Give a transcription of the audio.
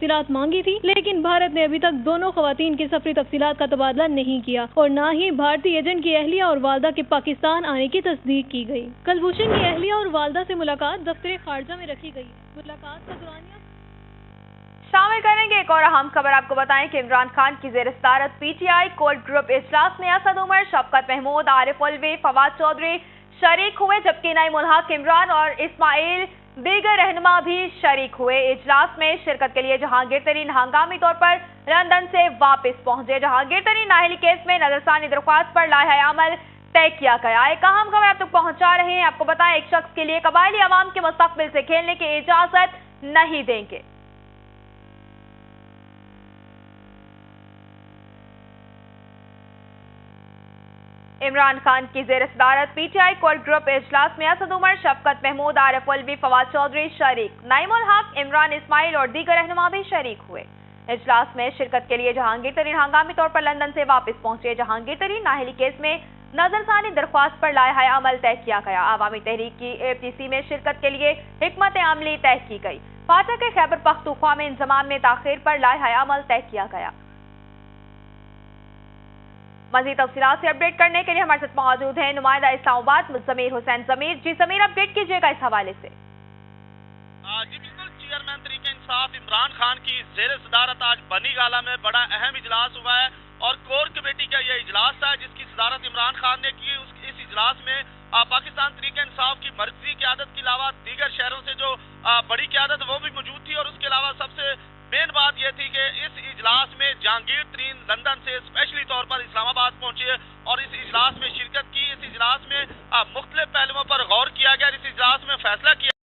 तफसीलात मांगी थी, लेकिन भारत ने अभी तक दोनों खवातीन की सफरी तफसीलात का तबादला नहीं किया और न ही भारतीय एजेंट की अहलिया और वालदा के पाकिस्तान आने की तस्दीक की गई। कुलभूषण की अहलिया और वालदा से मुलाकात दफ्तर खारजा में रखी गई। मुलाकात का दौरानिया शामिल करेंगे एक और अहम खबर। आपको बताएं कि इमरान खान की ज़ेर सदारत पीटीआई कोर ग्रुप इजलास में असद उमर, शफकत महमूद, आरिफ अलवी, फवाद चौधरी शरीक हुए, जबकि नईम उल हक, इमरान और इस्माइल दीगर रहनुमा भी शरीक हुए। इजलास में शिरकत के लिए जहांगीर तरीन हंगामी तौर पर लंदन से वापस पहुंचे। जहांगीर तरीन नाहली केस में नजरसानी दरख्वास्त पर लाहे अमल तय किया गया। एक अहम खबर आप तक पहुंचा रहे हैं। आपको बताएं, एक शख्स के लिए कबायली अवाम के मुस्तकबिल से खेलने की इजाजत नहीं देंगे। इमरान खान की ज़ेर सदारत पीटीआई कोर ग्रुप इजलास में असद उमर, शफकत महमूद, आरिफ अलवी, फवाद चौधरी शरीक, नईम उल हक, इमरान, इस्माइल और दीगर रहनुमा भी शरीक हुए। इजलास में शिरकत के लिए जहांगीर तरीन हंगामी तौर पर लंदन से वापस पहुंचे। जहांगीर तरीन नाहली केस में नजरसानी दरख्वास्त पर लाहे अमल तय किया गया। आवामी तहरीक की एपीसी में शिरकत के लिए हिकमत अमली तय की गई। फाटा के खैबर पख्तूनख्वा में इंजमाम में ताखीर पर लाहे अमल तय किया गया। मज़ीद तफसीलात से अपडेट करने के लिए हमारे साथ मौजूद हैं नुमाइंदा इस्लामाबाद ज़मीर हुसैन। जी ज़मीर, अपडेट कीजिएगा इस हवाले से। जी बिल्कुल, चेयरमैन तहरीक इंसाफ इमरान खान की ज़ेर सदारत आज बनी गाला में बड़ा अहम इजलास हुआ है और कोर कमेटी का यह इजलास था जिसकी सदारत इमरान खान ने की। इस इजलास में पाकिस्तान तहरीक इंसाफ की मरकजी क़यादत के अलावा दीगर शहरों से जो बड़ी क़यादत वो भी मौजूद थी और उसके अलावा सबसे मेन बात यह थी कि इस इजलास में जहांगीर तरीन लंदन से स्पेशली तौर पर इस्लामाबाद पहुंचे और इस इजलास में शिरकत की। इस इजलास में मुख्तलिफ पहलुओं पर गौर किया गया। इस इजलास में फैसला किया